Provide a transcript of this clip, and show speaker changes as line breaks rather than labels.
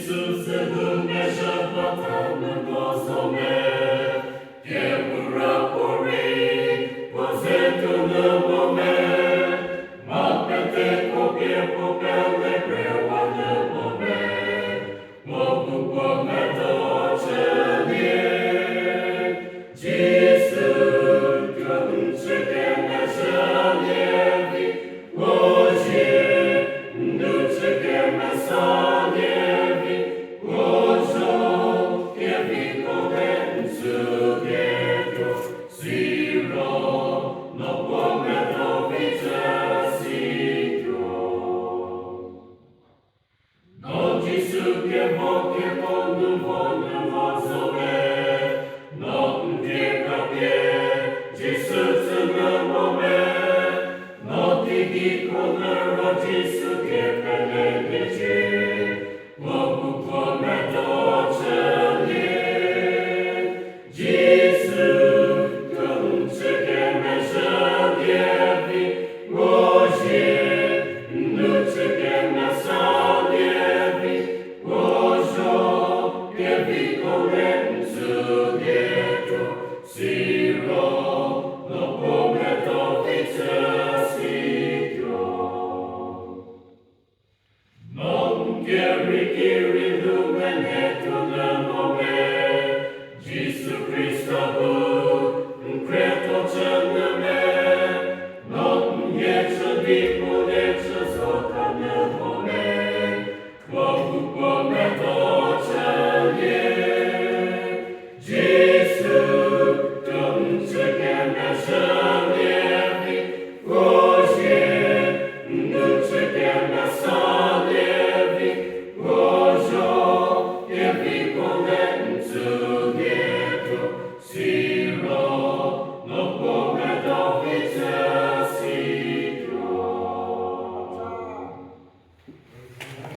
Iisuse, Dumnezeu Tatăl nostru, che pura puri, posetul nome, ma pe te copie popele preoa nome, mo cupo me doce nie, Gesù, conce che me salievi, oggi, nuce che me salievi, oso, che vivo dentro dietro, siro, no come trovice sicro. Non Gesù che voce con un buon mozole, non ti capie, Gesù se ne nome, non ti dico nero Gesù che per le dici, poco come doce lì. Gesù, conce che me salievi, oggi, nuce che me salievi, oso, che vivo dentro dietro, siro, no come trovice sicro. Non chiari lume netto nel nome, Gesù Cristo